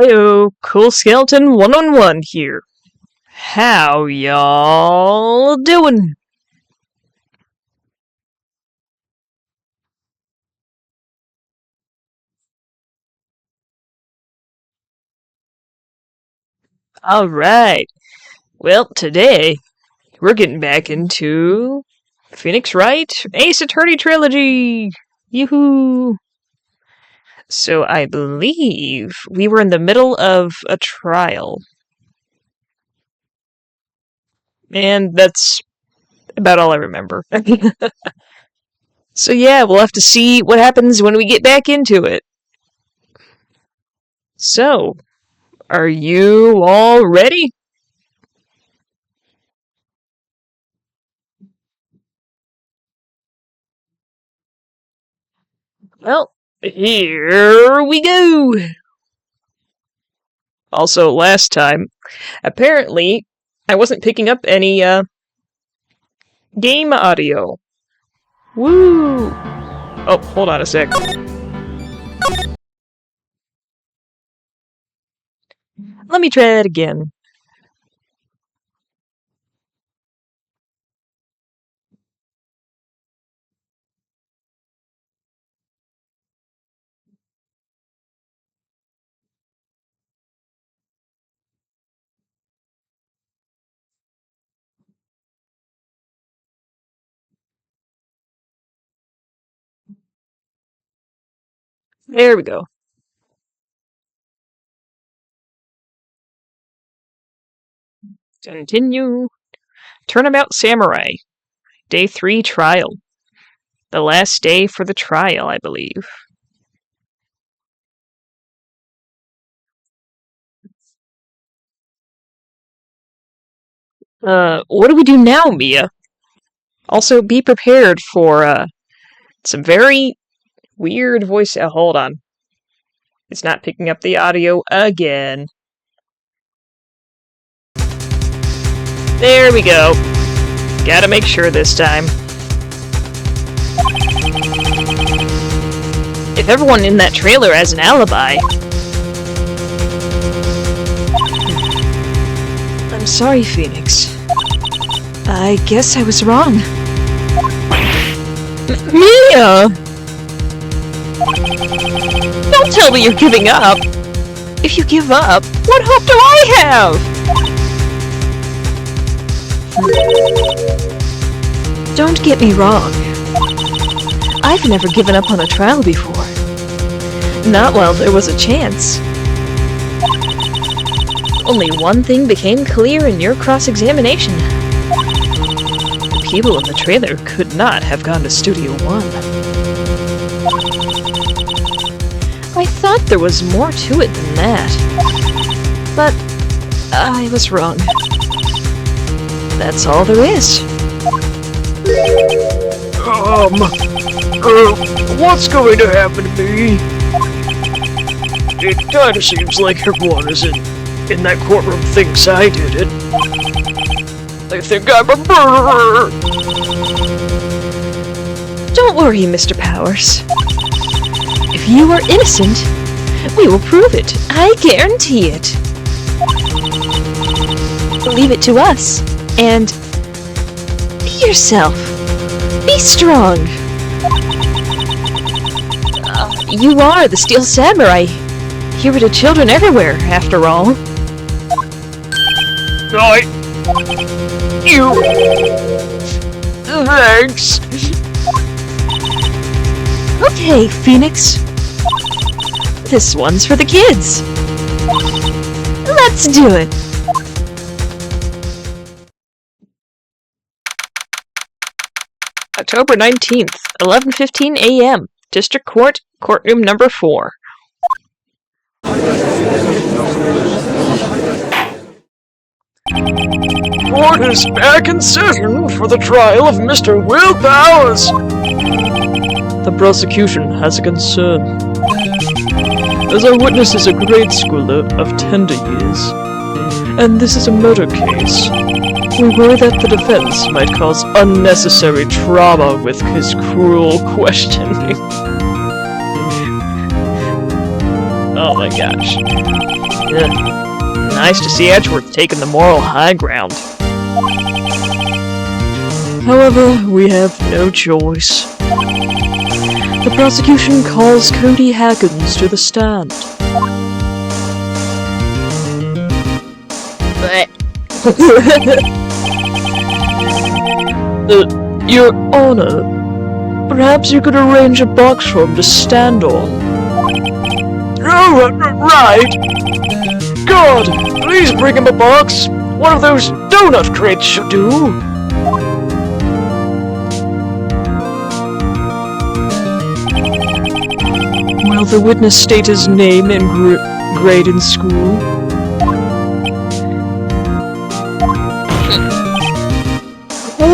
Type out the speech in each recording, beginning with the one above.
Heyo, Cool Skeleton 1-on-1 here. How y'all doing? Alright, well, today we're getting back into Phoenix Wright Ace Attorney Trilogy! Yoo-hoo! So I believe we were in the middle of a trial. And that's about all I remember. So yeah, we'll have to see what happens when we get back into it. So, are you all ready? Well, here we go! Also, last time, apparently, I wasn't picking up any, game audio. Woo! Oh, hold on a sec. Let me try that again. There we go. Continue. Turnabout Samurai. Day 3 trial. The last day for the trial, I believe. What do we do now, Mia? Also, be prepared for, some very weird voice. Hold on. It's not picking up the audio again. There we go. Gotta make sure this time. If everyone in that trailer has an alibi... I'm sorry, Phoenix. I guess I was wrong. Mia! Don't tell me you're giving up! If you give up, what hope do I have? Don't get me wrong. I've never given up on a trial before. Not while there was a chance. Only one thing became clear in your cross-examination. The people in the trailer could not have gone to Studio One. I thought there was more to it than that. But I was wrong. That's all there is. What's going to happen to me? It kinda seems like everyone in that courtroom thinks I did it. They think I'm a murderer! Don't worry, Mr. Powers. If you are innocent, we will prove it. I guarantee it. Leave it to us. And be yourself. Be strong. You are the Steel Samurai. Here are the children everywhere, after all. Thanks. Okay, Phoenix. This one's for the kids. Let's do it. October 19th, 11:15 a.m. District Court, Courtroom Number 4. Court is back in session for the trial of Mr. Will Powers. The prosecution has a concern. As our witness is a grade schooler of tender years, and this is a murder case, we worry that the defense might cause unnecessary trauma with his cruel questioning. Oh my gosh. Ugh. Nice to see Edgeworth taking the moral high ground. However, we have no choice. The prosecution calls Cody Hackins to the stand. But Your Honor, perhaps you could arrange a box for him to stand on. Oh, right! God, please bring him a box! One of those donut crates should do! Will the witness state his name and grade in school?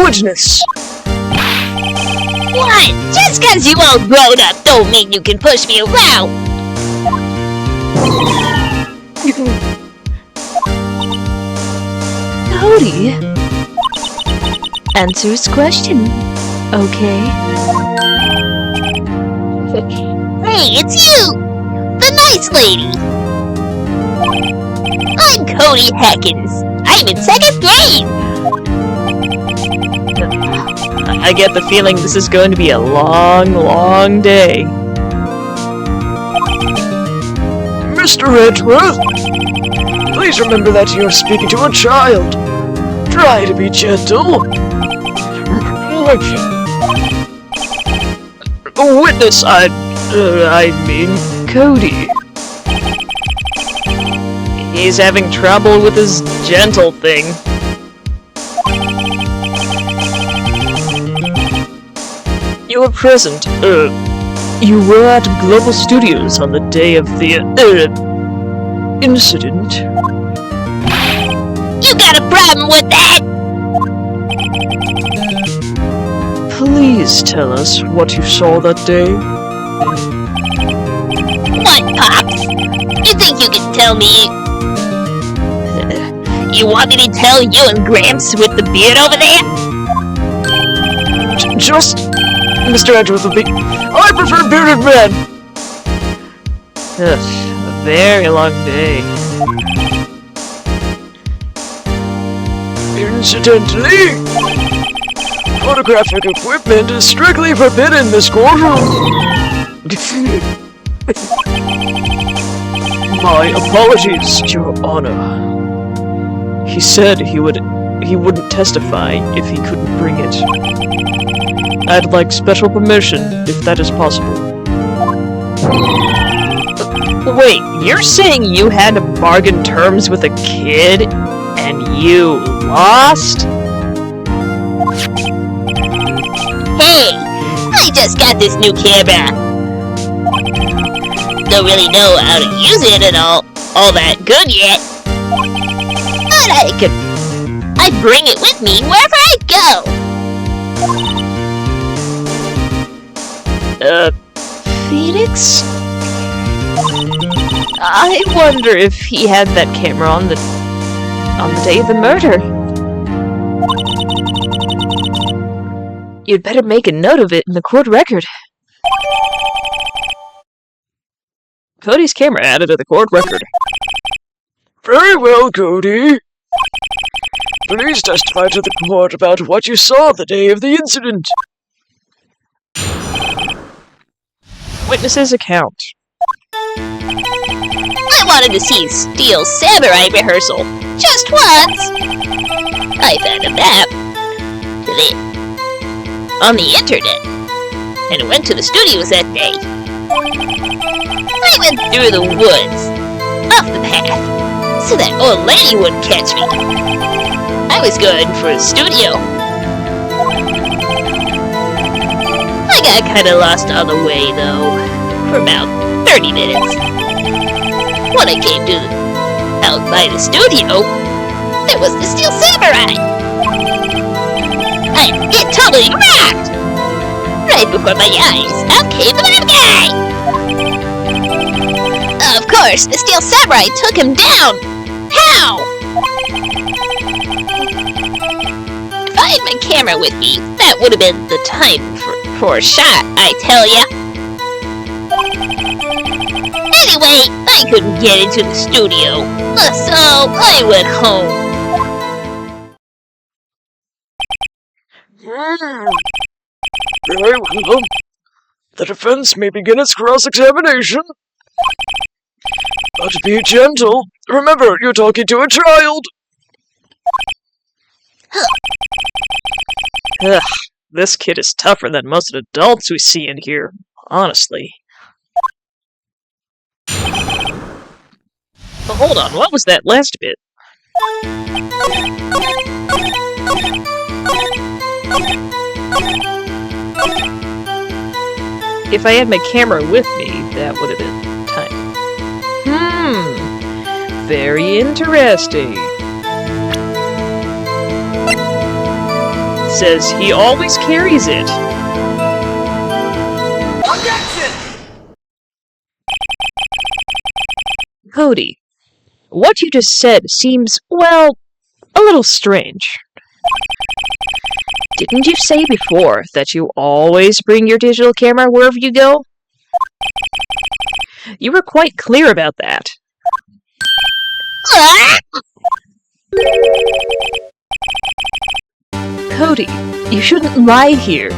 Witness! what? Just 'cause you all grown up don't mean you can push me around. Cody, answer his question, okay? Hey, it's you! The nice lady! I'm Cody Hackins. I'm in 2nd grade! I get the feeling this is going to be a long, long day. Mr. Edgeworth! Please remember that you're speaking to a child. Try to be gentle. Witness, I mean, Cody. He's having trouble with his gentle thing. You were present, you were at Global Studios on the day of the, incident. You got a problem with that? Please tell us what you saw that day. What, Pops? You think you can tell me? You want me to tell you and Gramps with the beard over there? just Mr. Edgeworth would be. I prefer bearded men. Ugh, a very long day. Incidentally, photographic equipment is strictly forbidden in this courtroom. My apologies, Your Honor. He said he wouldn't testify if he couldn't bring it. I'd like special permission, if that is possible. Wait, you're saying you had to bargain terms with a kid, and you lost? Hey, I just got this new camera. Don't really know how to use it at all that good yet. But I bring it with me wherever I go. Phoenix? I wonder if he had that camera on the day of the murder. You'd better make a note of it in the court record. Cody's camera added to the court record. Very well, Cody. Please testify to the court about what you saw the day of the incident. Witness's account. I wanted to see Steel Samurai rehearsal just once. I found a map on the internet and went to the studios that day. I went through the woods, off the path, so that old lady wouldn't catch me. I was going for a studio. I got kinda lost on the way, though, for about 30 minutes. When I came to out by the studio, there was the Steel Samurai. It totally rocked! Right before my eyes, out came the bad guy! Of course, the Steel Samurai took him down! How? If I had my camera with me, that would have been the time for a shot, I tell ya. Anyway, I I couldn't get into the studio, so I went home. Very well. The defense may begin its cross-examination. But be gentle. Remember, you're talking to a child. Ugh, this kid is tougher than most of the adults we see in here, honestly. But hold on, what was that last bit? If I had my camera with me, that would have been time. Very interesting. Says he always carries it. Cody, what you just said seems, well, a little strange. Didn't you say before that you always bring your digital camera wherever you go? You were quite clear about that. Cody, you shouldn't lie here.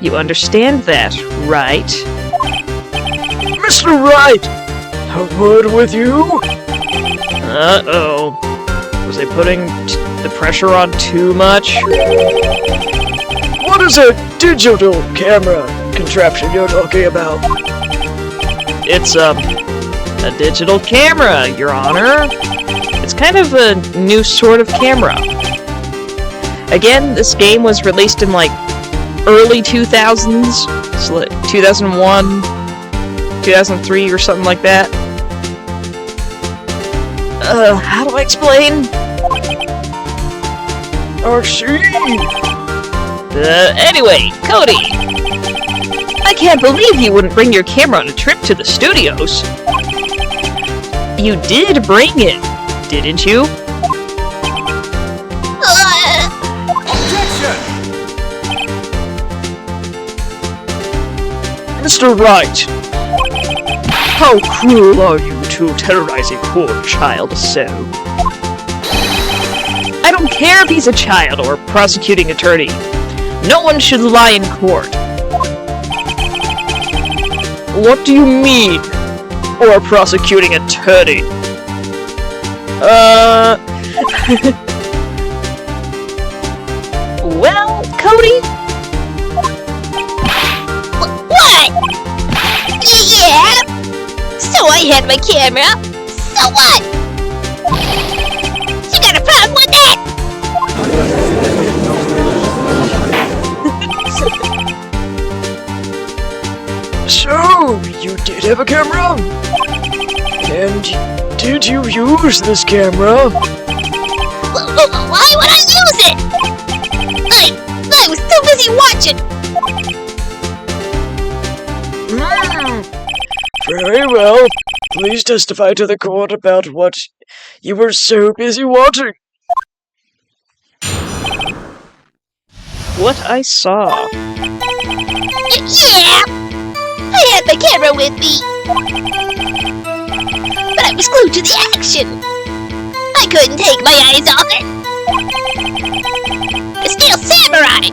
You understand that, right? Mr. Wright! A word with you? Uh-oh. Was I putting the pressure on too much? What is a digital camera contraption you're talking about? It's, a digital camera, Your Honor. It's kind of a new sort of camera. Again, this game was released in, like, early 2000s. So, like, 2001, 2003, or something like that. How do I explain? I see. Anyway, Cody! I can't believe you wouldn't bring your camera on a trip to the studios. You did bring it, didn't you? Mr. Wright! How cruel are you to terrorize a poor child so? I don't care if he's a child or prosecuting attorney. No one should lie in court. What do you mean? Or prosecuting attorney? Well, Cody? What? Yeah? So I had my camera. So what? You got a problem with that? So, you did have a camera? And did you use this camera? Why would I use it? I was too busy watching. Very well. Please testify to the court about what you were so busy watching. What I saw. Yeah! I had my camera with me. But I was glued to the action. I couldn't take my eyes off it. The Steel Samurai!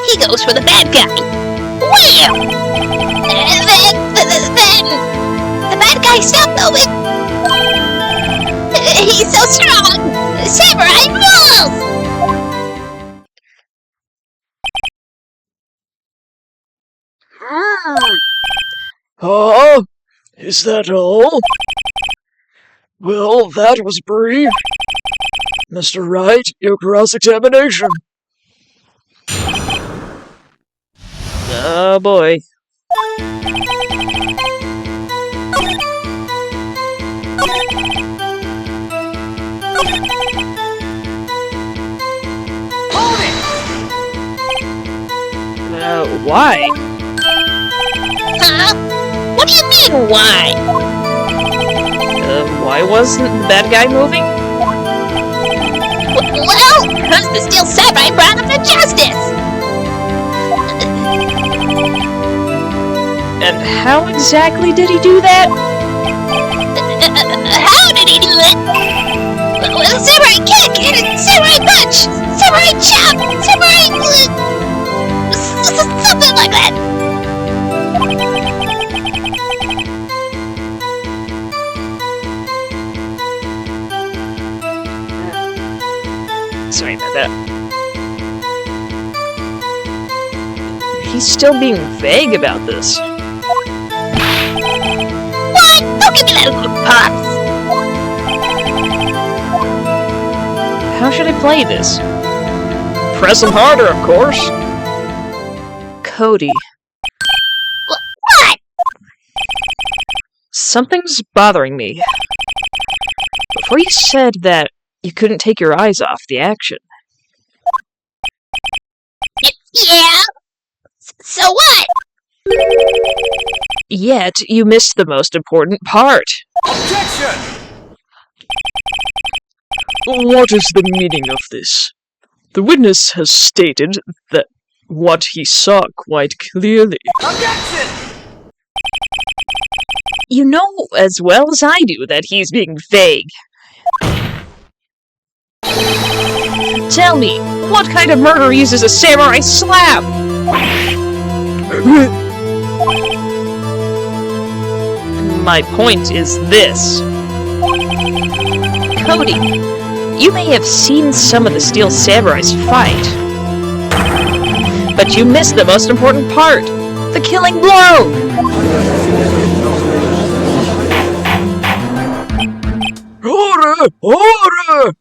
He goes for the bad guy. Wham! And then the bad guy stopped moving. He's so strong! Samurai rules! Is that all? Well, that was brief. Mr. Wright, your cross-examination. Oh boy. Why? Huh? What do you mean, why? Why wasn't the bad guy moving? Well, because the Steel Samurai brought him to justice! And how exactly did he do that? With a samurai kick and a samurai punch! Samurai chop! Samurai... something like that! Sorry about that. He's still being vague about this. What? Don't give me that look, Pops! How should I play this? Press him harder, of course. Cody, What? something's bothering me. Before you said that you couldn't take your eyes off the action. Yeah? So what? Yet, you missed the most important part. Objection! What is the meaning of this? The witness has stated that what he saw quite clearly. Objection! You know as well as I do that he's being vague. Tell me, what kind of murderer uses a samurai slap? My point is this. Cody, you may have seen some of the Steel Samurais fight, but you missed the most important part, the killing blow! Order! Order!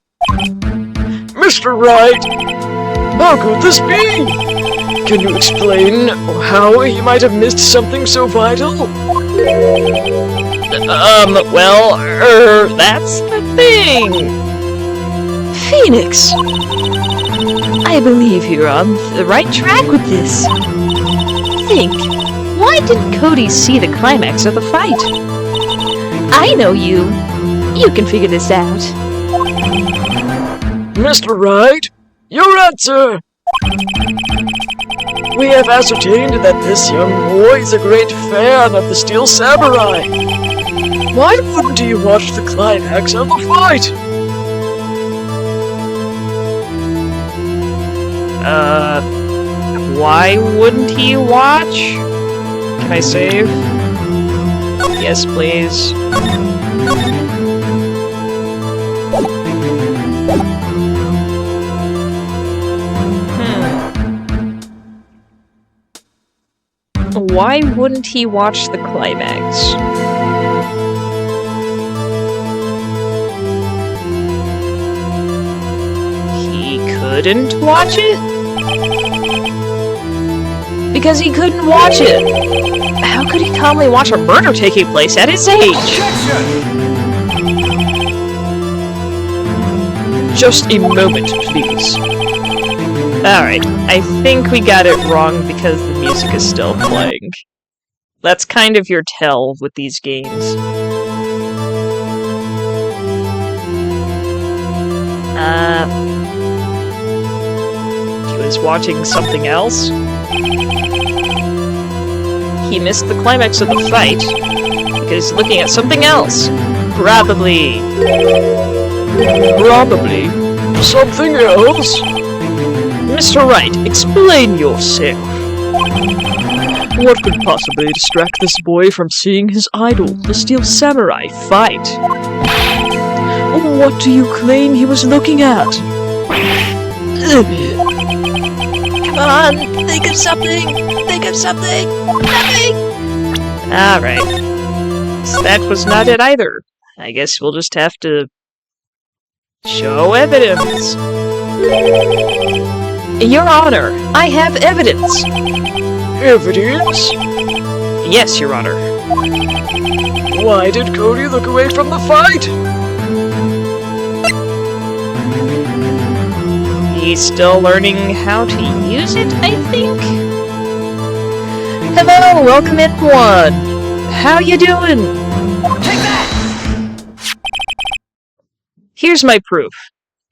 Mr. Wright, how could this be? Can you explain how he might have missed something so vital? Well, that's the thing! Phoenix! I believe you're on the right track with this. Think, why didn't Cody see the climax of the fight? I know you. You can figure this out. Mr. Wright, your answer! We have ascertained that this young boy is a great fan of the Steel Samurai. Why wouldn't he watch the climax of the fight? Why wouldn't he watch? Can I save? Yes, please. Why wouldn't he watch the climax? He couldn't watch it? Because he couldn't watch it! How could he calmly watch a murder taking place at his age? Objection! Just a moment, please. Alright, I think we got it wrong because the music is still playing. That's kind of your tell with these games. He was watching something else? He missed the climax of the fight because he's looking at something else. Probably. Probably. Something else? Mr. Wright, explain yourself. What could possibly distract this boy from seeing his idol, the Steel Samurai, fight? What do you claim he was looking at? Come on, think of something! Think of something! Nothing! Alright. So that was not it either. I guess we'll just have to show evidence. Your Honor, I have evidence! Evidence? Yes, Your Honor. Why did Cody look away from the fight? He's still learning how to use it, I think? Hello, welcome in, one. How you doing? Take that! Here's my proof.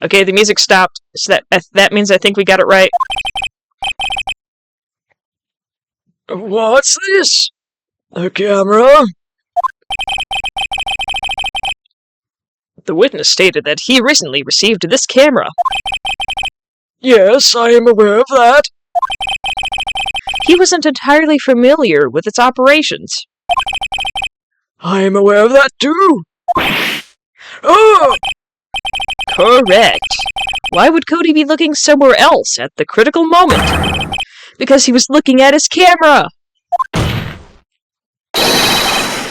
Okay, the music stopped, so that means I think we got it right. What's this? A camera? The witness stated that he recently received this camera. Yes, I am aware of that. He wasn't entirely familiar with its operations. I am aware of that too. Oh! Correct. Why would Cody be looking somewhere else at the critical moment? Because he was looking at his camera.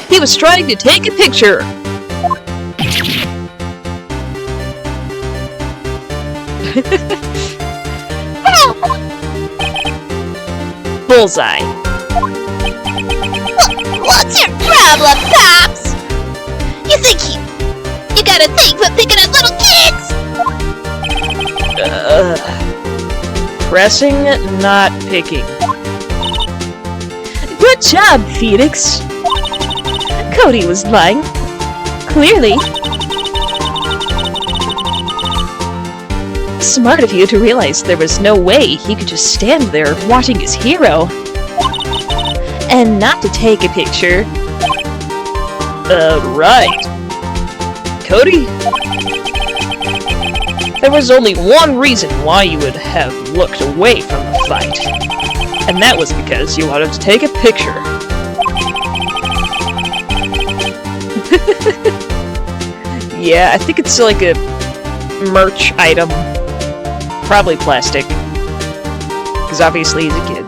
He was trying to take a picture. Bullseye. What's your problem, Pops? You think you got a thing for picking at little kids? Pressing, not picking. Good job, Phoenix. Cody was lying. Clearly. Smart of you to realize there was no way he could just stand there watching his hero. And not to take a picture. Right. Cody? There was only one reason why you would have looked away from the fight. And that was because you wanted to take a picture. Yeah, I think it's like a merch item. Probably plastic. Because obviously he's a kid.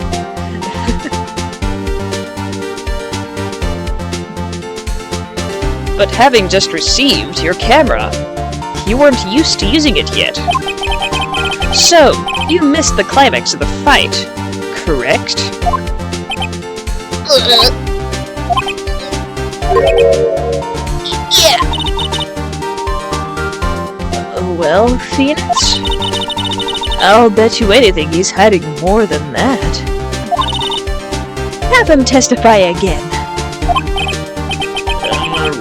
But having just received your camera, you weren't used to using it yet. So, you missed the climax of the fight, correct? Yeah. Well, Phoenix, I'll bet you anything he's hiding more than that. Have him testify again.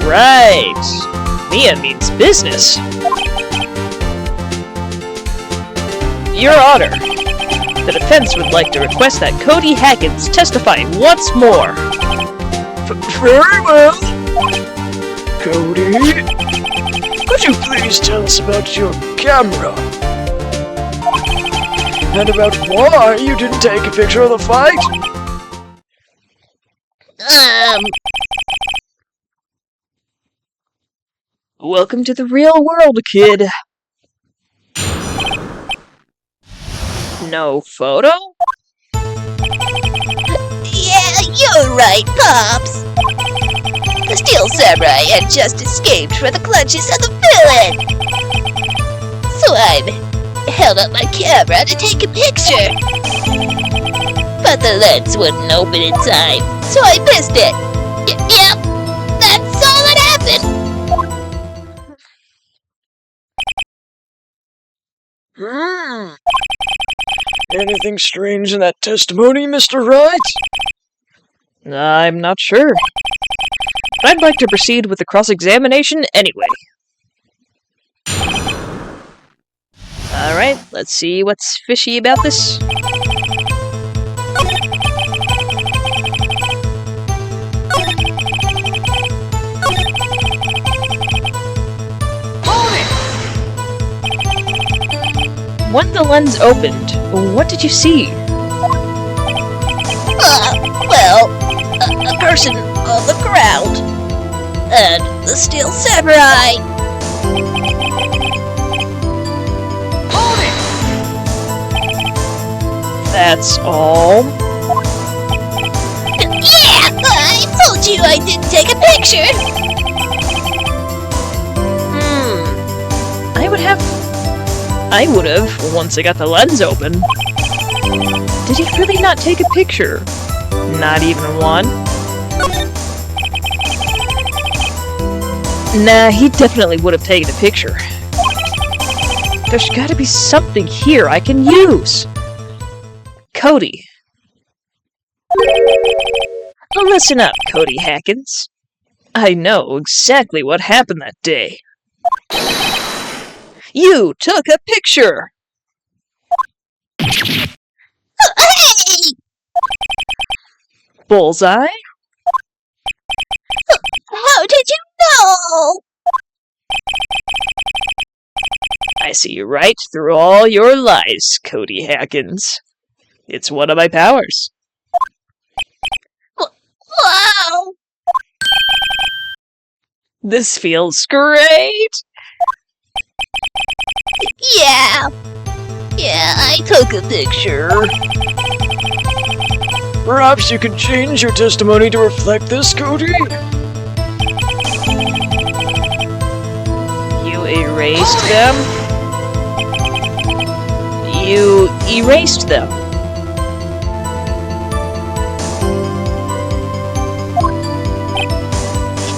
Right. Mia means business. Your Honor, the defense would like to request that Cody Hackins testify once more. Very well. Cody, could you please tell us about your camera? And about why you didn't take a picture of the fight? Welcome to the real world, kid. No photo? Yeah, you're right, Pops. The Steel Samurai had just escaped from the clutches of the villain. So I held up my camera to take a picture. But the lens wouldn't open in time, so I missed it. Yep, that's all that happened. Anything strange in that testimony, Mr. Wright? I'm not sure. But I'd like to proceed with the cross-examination anyway. Alright, let's see what's fishy about this. When the lens opened, what did you see? Well, a person on the ground. And the Steel Samurai. That's all? Yeah! I told you I didn't take a picture! I would have, once I got the lens open. Did he really not take a picture? Not even one? Nah, he definitely would have taken a picture. There's gotta be something here I can use. Cody. Listen up, Cody Hackins. I know exactly what happened that day. You took a picture! Hey! Bullseye? How did you know? I see right through all your lies, Cody Hackins. It's one of my powers. Wow! This feels great! Yeah! Yeah, I took a picture. Perhaps you could change your testimony to reflect this, Cody? You erased them? You erased them.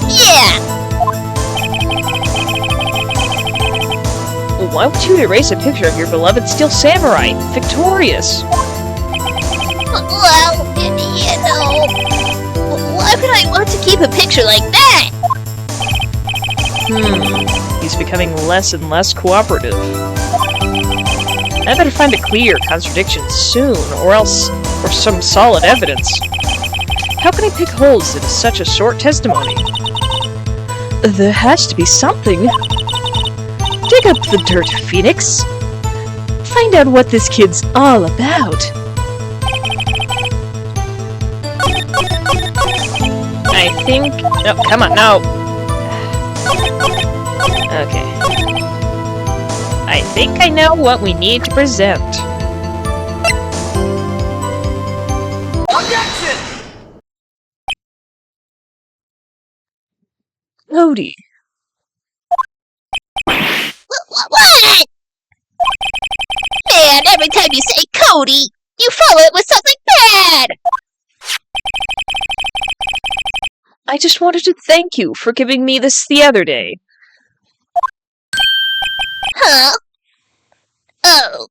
Yeah! Why would you erase a picture of your beloved Steel Samurai, victorious? Well, you know... Why would I want to keep a picture like that? He's becoming less and less cooperative. I better find a clear contradiction soon, or some solid evidence. How can I pick holes in such a short testimony? There has to be something. Dig up the dirt, Phoenix. Find out what this kid's all about. I think... No, come on, no! Okay. I think I know what we need to present. Objection! Cody. What? Man, every time you say Cody, you follow it with something bad! I just wanted to thank you for giving me this the other day. Huh? Oh,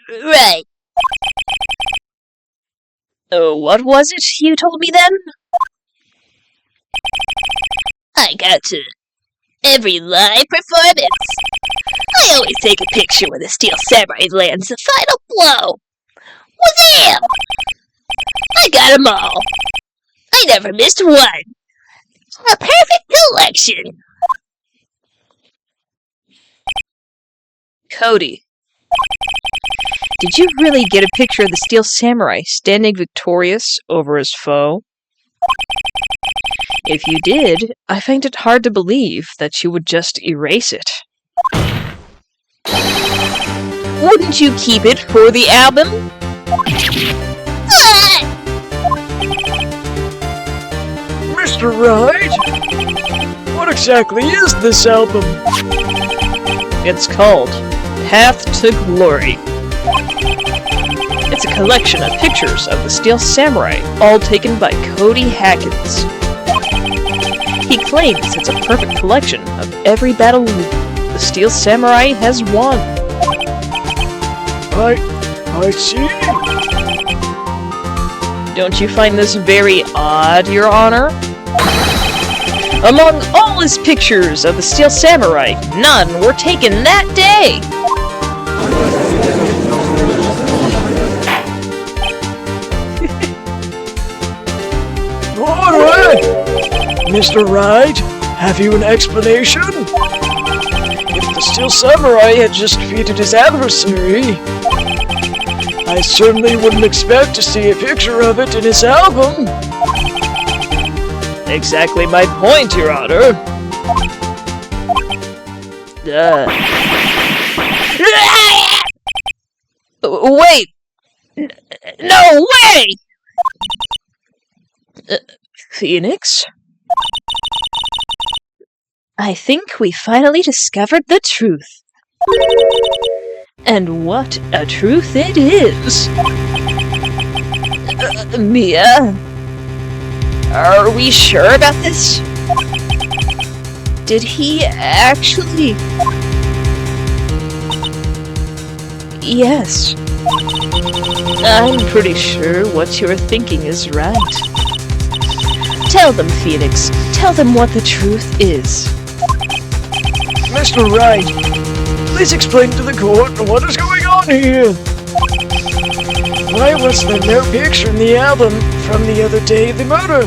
right. What was it you told me then? I got to. Every live performance, I always take a picture when the Steel Samurai lands the final blow. Wazam! I got 'em all. I never missed one. A perfect collection. Cody. Did you really get a picture of the Steel Samurai standing victorious over his foe? If you did, I find it hard to believe that you would just erase it. Wouldn't you keep it for the album? Ah! Mr. Wright? What exactly is this album? It's called Path to Glory. It's a collection of pictures of the Steel Samurai, all taken by Cody Hackins. He claims it's a perfect collection of every battle the Steel Samurai has won. I see. Don't you find this very odd, Your Honor? Among all his pictures of the Steel Samurai, none were taken that day. Alright! Mr. Wright, have you an explanation? If the Steel Samurai had just defeated his adversary, I certainly wouldn't expect to see a picture of it in his album. Exactly my point, Your Honor. Wait! No way! Phoenix? I think we finally discovered the truth. And what a truth it is! Mia? Are we sure about this? Did he actually... Yes. I'm pretty sure what you're thinking is right. Tell them, Phoenix. Tell them what the truth is. Mr. Wright, please explain to the court what is going on here. Why was there no picture in the album from the other day of the murder?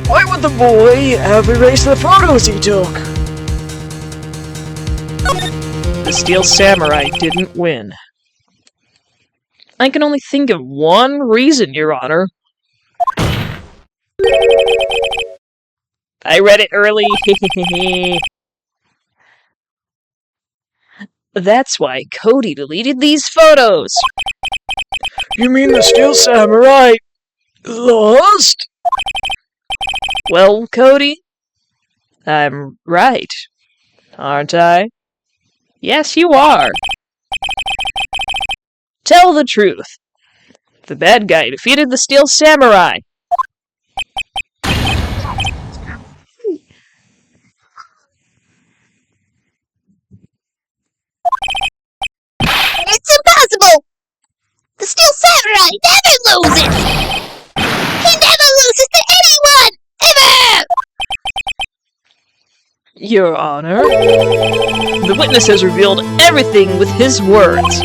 Why would the boy have erased the photos he took? Steel Samurai didn't win. I can only think of one reason, Your Honor. I read it early. That's why Cody deleted these photos. You mean the Steel Samurai lost? Well, Cody, I'm right, aren't I? Yes, you are. Tell the truth. The bad guy defeated the Steel Samurai. It's impossible! The Steel Samurai never loses! He never loses to anyone! Ever! Your Honor, the witness has revealed everything with his words.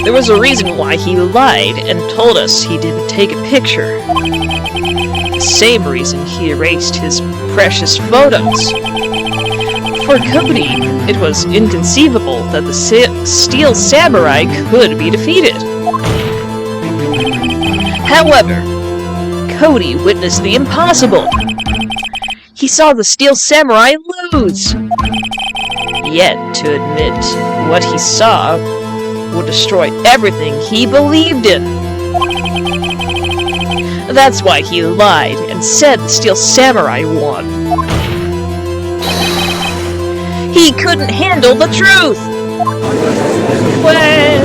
There was a reason why he lied and told us he didn't take a picture. The same reason he erased his precious photos. For Cody, it was inconceivable that the Steel Samurai could be defeated. However, Cody witnessed the impossible. He saw the Steel Samurai lose. Yet, to admit what he saw would destroy everything he believed in. That's why he lied and said the Steel Samurai won. He couldn't handle the truth! Well...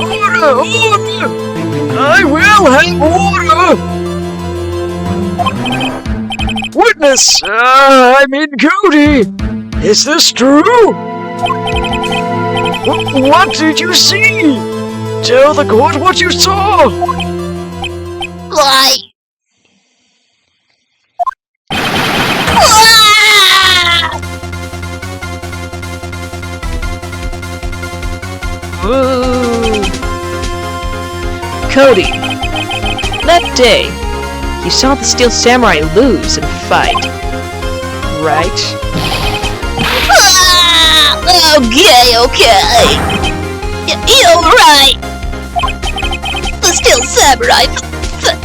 Order! Order! I will have order! Witness! I mean Cody! Is this true? What did you see? Tell the court what you saw! Why? Cody, that day, you saw the Steel Samurai lose and fight, right? Okay. You're right. The Steel Samurai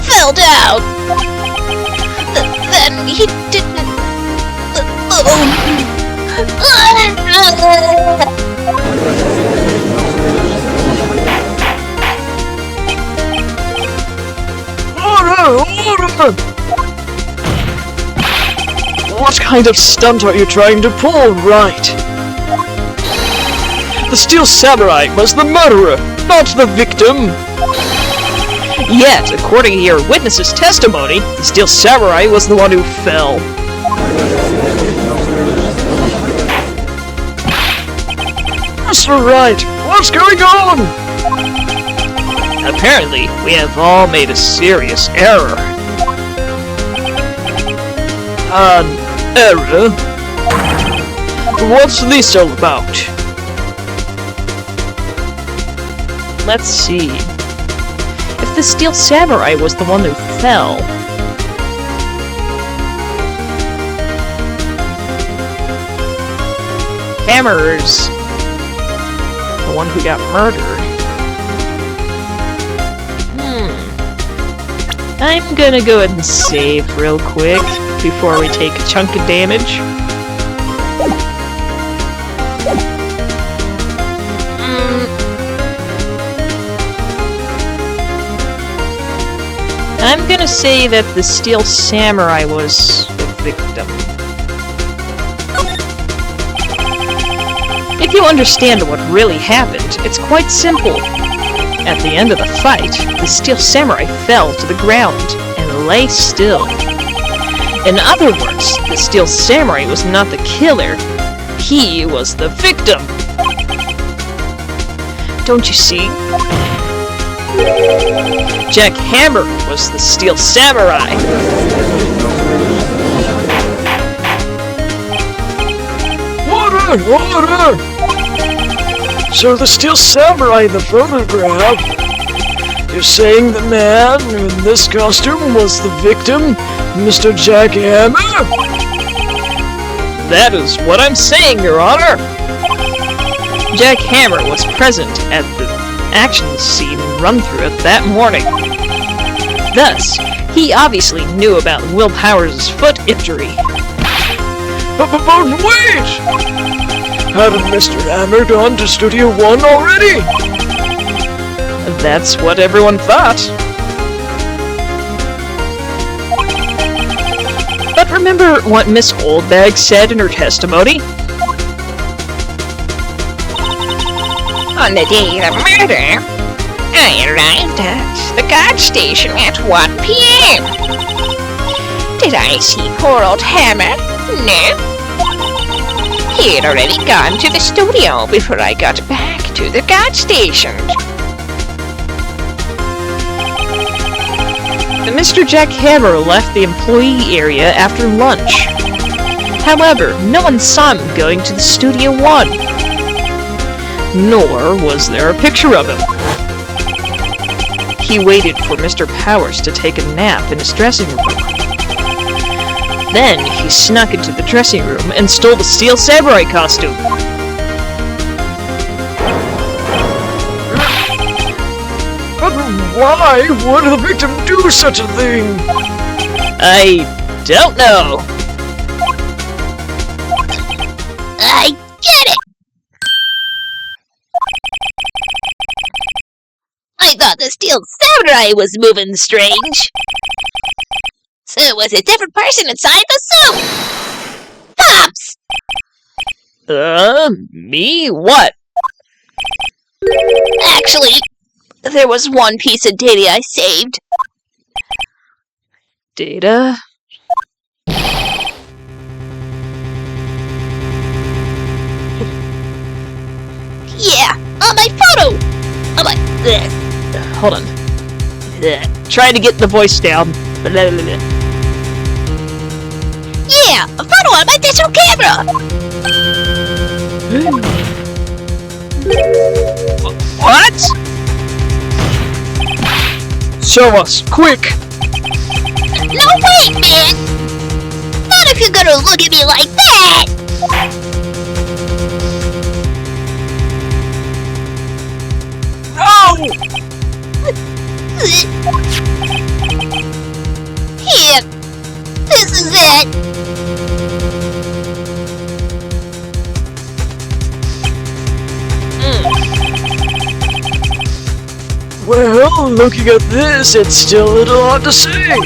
fell down. Then he didn't... Order! What kind of stunt are you trying to pull, Wright? The Steel Samurai was the murderer, not the victim! Yet, according to your witness's testimony, the Steel Samurai was the one who fell. Mr. Wright, what's going on? Apparently, we have all made a serious error. An error? What's this all about? Let's see. If the Steel Samurai was the one who fell... Hammer's the one who got murdered. I'm gonna go ahead and save real quick before we take a chunk of damage. I'm gonna say that the Steel Samurai was the victim. If you understand what really happened, it's quite simple. At the end of the fight, the Steel Samurai fell to the ground and lay still. In other words, the Steel Samurai was not the killer, he was the victim. Don't you see? Jack Hammer was the Steel Samurai. Order! So the Steel Samurai in the photograph, you're saying the man in this costume was the victim, Mr. Jack Hammer? That is what I'm saying, Your Honor! Jack Hammer was present at the action scene run-through that morning. Thus, he obviously knew about Will Powers' foot injury. But wait! Hadn't Mr. Hammer gone to Studio 1 already? That's what everyone thought. But remember what Miss Oldbag said in her testimony? On the day of the murder, I arrived at the guard station at 1 p.m. Did I see poor old Hammer? No. He had already gone to the studio before I got back to the guard station. Mr. Jack Hammer left the employee area after lunch. However, no one saw him going to the Studio 1. Nor was there a picture of him. He waited for Mr. Powers to take a nap in his dressing room. Then he snuck into the dressing room and stole the Steel Samurai costume. But why would the victim do such a thing? I don't know. I get it! I thought the Steel Samurai was moving strange. So it was a different person inside the suit! Pops! Me? What? Actually, there was one piece of data I saved. Data? Yeah, on my photo! On my... Hold on. Trying to get the voice down. Yeah, a photo on my digital camera! What? Show us, quick! No, wait, man! Not if you're gonna look at me like that! No! Here, this is it! Well, looking at this, it's still a little hard to say.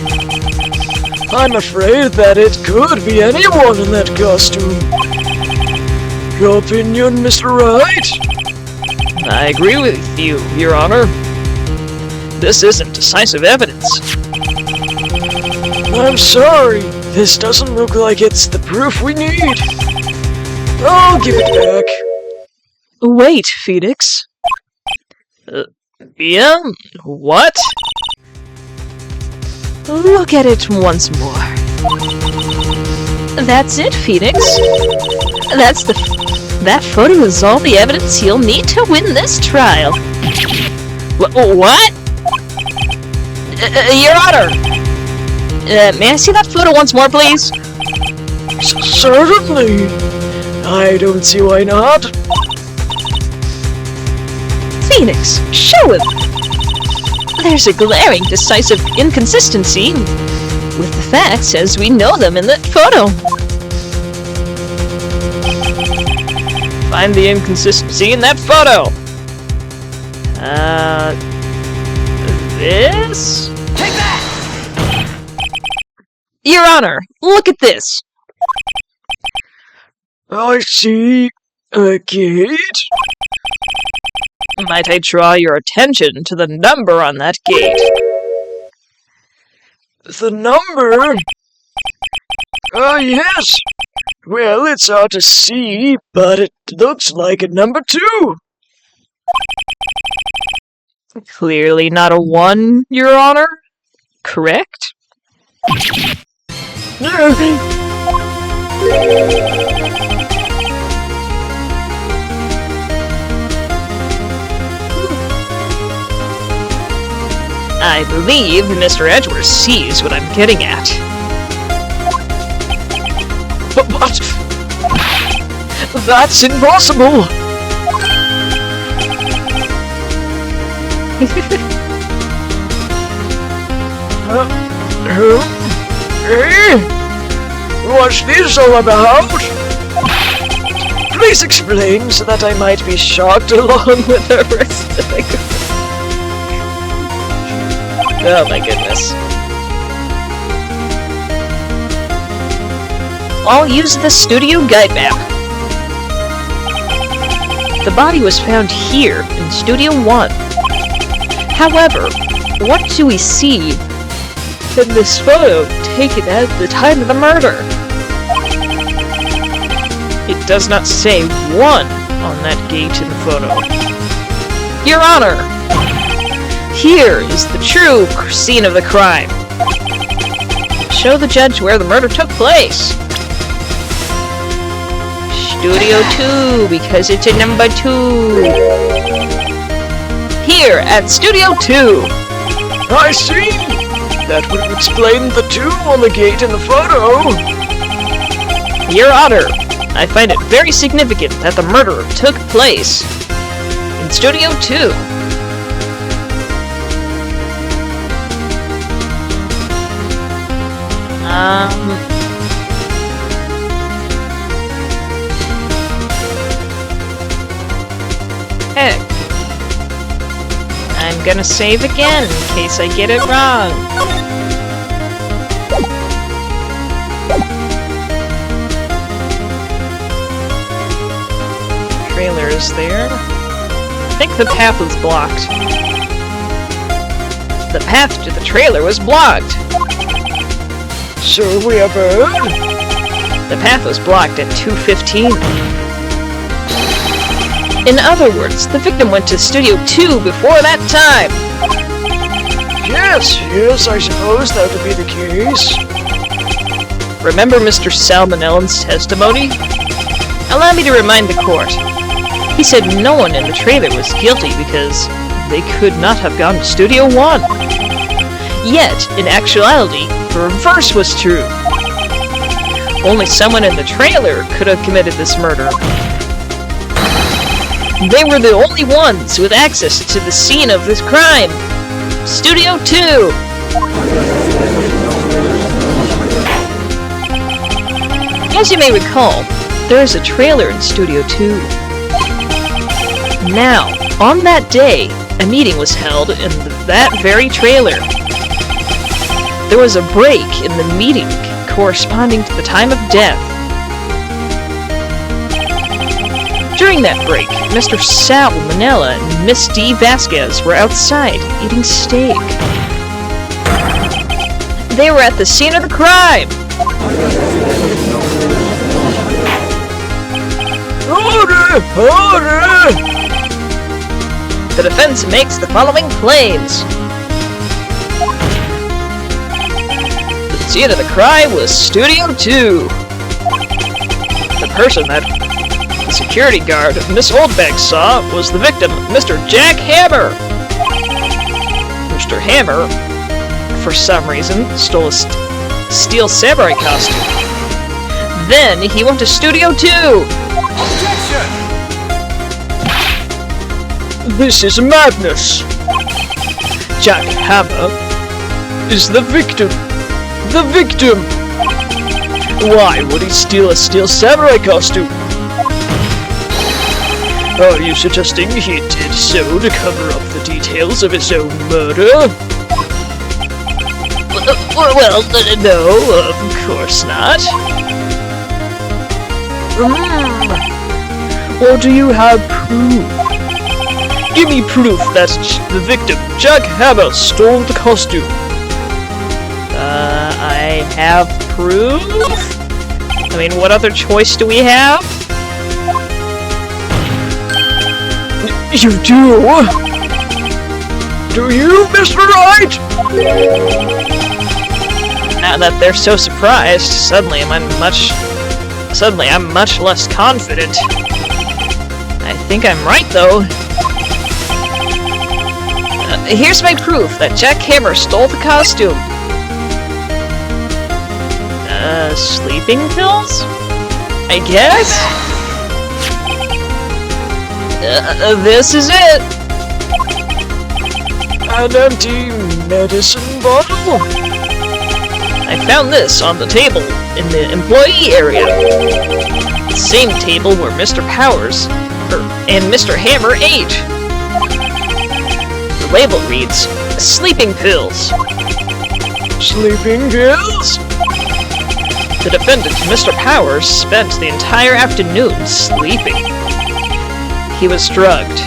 I'm afraid that it could be anyone in that costume. Your opinion, Mr. Wright? I agree with you, Your Honor. This isn't decisive evidence. I'm sorry. This doesn't look like it's the proof we need. I'll give it back. Wait, Phoenix. Yeah? What? Look at it once more. That's it, Phoenix. That photo is all the evidence you'll need to win this trial. What? Your Honor! May I see that photo once more, please? Certainly. I don't see why not. Phoenix, show him! There's a glaring, decisive inconsistency with the facts as we know them in that photo. Find the inconsistency in that photo. This? Take that! Your Honor, look at this. I see a gate. Might I draw your attention to the number on that gate? The number? Yes. Well, it's hard to see, but it looks like a number 2. Clearly not a 1, Your Honor. Correct? I believe Mr. Edgeworth sees what I'm getting at. But That's impossible! What's this all about? Please explain so that I might be shocked along with the rest of the group. Oh my goodness. I'll use the studio guide map. The body was found here in Studio 1. However, what do we see in this photo taken at the time of the murder? It does not say 1 on that gate in the photo. Your Honor, here is the true scene of the crime. Show the judge where the murder took place. Studio 2, because it's a number 2. Here at Studio 2. I see! That would explain the 2 on the gate in the photo. Your Honor, I find it very significant that the murder took place in Studio 2. Heck. I'm gonna save again in case I get it wrong. Trailer is there. I think the path was blocked. The path to the trailer was blocked. So we have heard? The path was blocked at 2:15. In other words, the victim went to Studio 2 before that time. Yes, I suppose that would be the case. Remember Mr. Salmonellan's testimony? Allow me to remind the court. He said no one in the trailer was guilty because they could not have gone to Studio 1. Yet, in actuality, the reverse was true. Only someone in the trailer could have committed this murder. They were the only ones with access to the scene of this crime. Studio 2! As you may recall, there is a trailer in Studio 2. Now, on that day, a meeting was held in that very trailer. There was a break in the meeting corresponding to the time of death. During that break, Mr. Sal Manella and Miss D. Vasquez were outside eating steak. They were at the scene of the crime! Order! The defense makes the following claims. The scene of the crime was Studio 2. The person that the security guard Miss Oldbag saw was the victim, Mr. Jack Hammer. Mr. Hammer, for some reason, stole a steel samurai costume. Then he went to Studio 2. Objection! This is madness! Jack Hammer is the victim! The victim! Why would he steal a steel samurai costume? Are you suggesting he did so to cover up the details of his own murder? Well, no, of course not. Or do you have proof? Give me proof that the victim, Jack Hammer, stole the costume. I have proof? I mean, what other choice do we have? You do? Do you, Mr. Wright? Now that they're so surprised, suddenly I'm much less confident. I think I'm right, though. Here's my proof that Jack Hammer stole the costume. Sleeping pills? I guess? This is it! An empty medicine bottle? I found this on the table in the employee area. The same table where Mr. Powers and Mr. Hammer ate. The label reads, sleeping pills. Sleeping pills? The defendant, Mr. Powers, spent the entire afternoon sleeping. He was drugged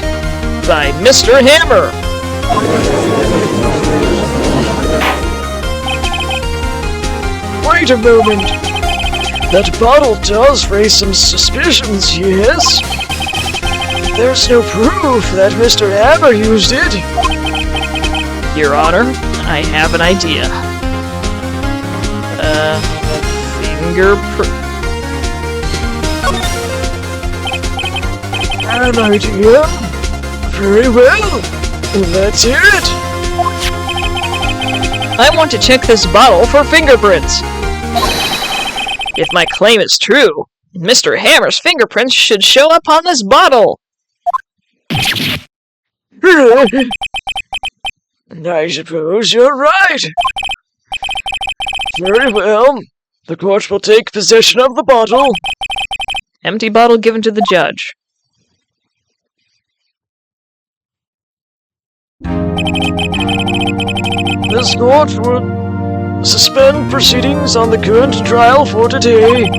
by Mr. Hammer. Wait a moment. That bottle does raise some suspicions, yes? There's no proof that Mr. Hammer used it. Your Honor, I have an idea. Fingerprint. An idea? Very well. Let's hear it. I want to check this bottle for fingerprints. If my claim is true, Mr. Hammer's fingerprints should show up on this bottle. I suppose you're right. Very well. The court will take possession of the bottle. Empty bottle given to the judge. This court will suspend proceedings on the current trial for today.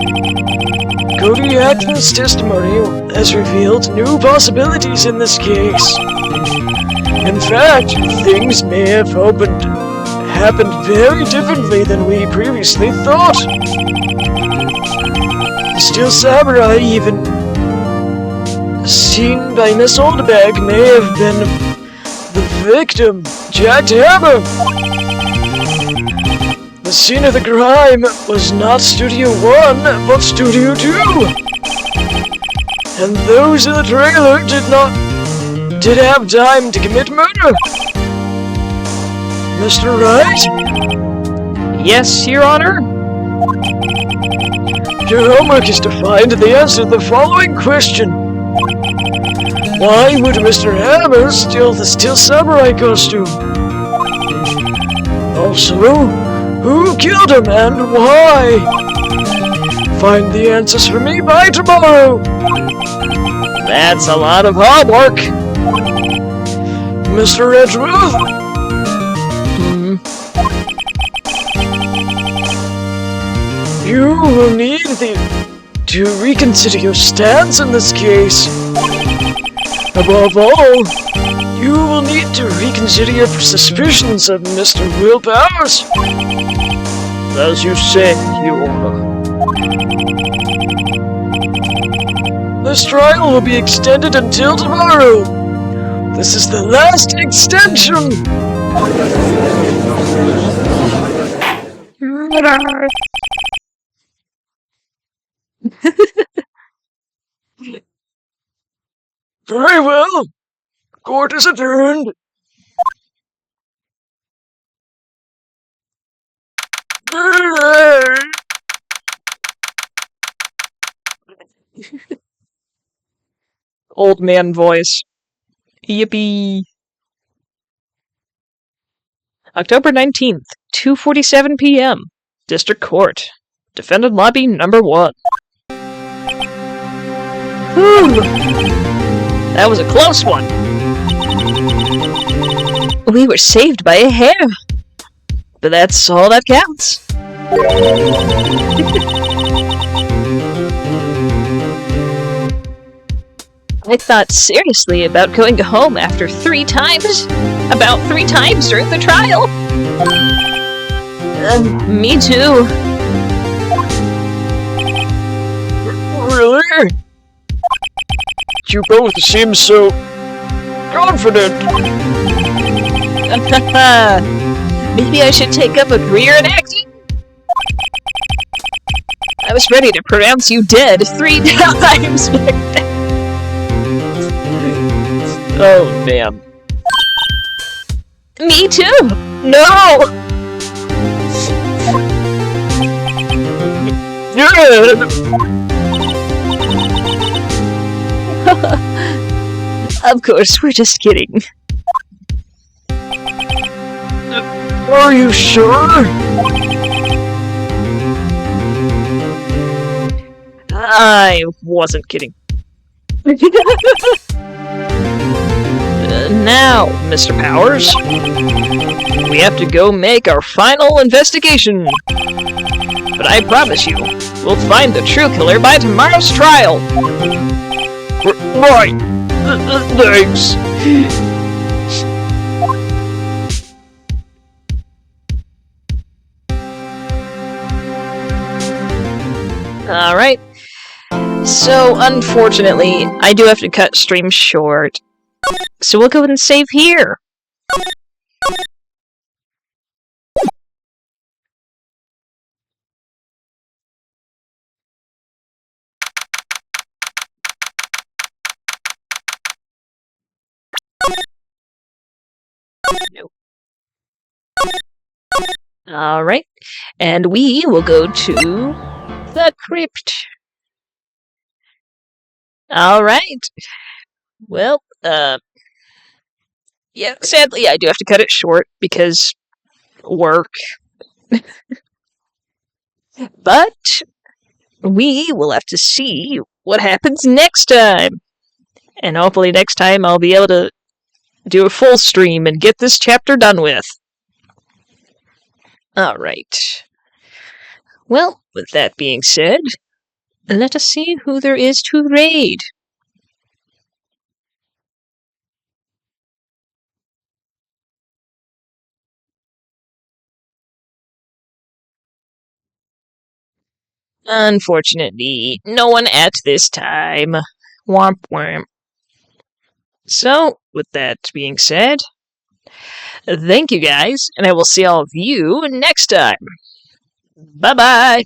Cody Atkins' testimony has revealed new possibilities in this case. In fact, things may have happened very differently than we previously thought. The Steel Samurai, even seen by Miss Oldbag, may have been the victim, Jack Hammer. The scene of the crime was not Studio 1, but Studio 2. And those in the trailer did have time to commit murder. Mr. Wright? Yes, Your Honor? Your homework is to find the answer to the following question. Why would Mr. Hammer steal the Steel Samurai costume? Also, who killed him and why? Find the answers for me by tomorrow. That's a lot of homework. Mr. Edgeworth? You will need to reconsider your stance in this case. Above all, you will need to reconsider your suspicions of Mr. Will Powers. As you say, Your Honor. This trial will be extended until tomorrow. This is the last extension. Very well. Court is adjourned. Old man voice. Yippee. October 19th, 2:47 p.m. District Court. Defendant Lobby Number 1. Whew. That was a close one. We were saved by a hair. But that's all that counts. I thought seriously about going home after about three times during the trial. Me too. Really? You both seem so confident. Maybe I should take up a career in acting? I was ready to pronounce you dead 3 times back then. Oh, man. Me too! No! Good! 3 Of course, we're just kidding. Are you sure? I wasn't kidding. Now, Mr. Powers, we have to go make our final investigation. But I promise you, we'll find the true killer by tomorrow's trial. Right. Thanks. Alright. So, unfortunately, I do have to cut stream short. So we'll go ahead and save here. Nope. Alright. And we will go to the crypt. Alright. Well, yeah, sadly I do have to cut it short because work. But we will have to see what happens next time. And hopefully next time I'll be able to do a full stream and get this chapter done with. Alright. Well, with that being said, let us see who there is to raid. Unfortunately, no one at this time. Womp womp. So, with that being said, thank you guys, and I will see all of you next time. Bye-bye!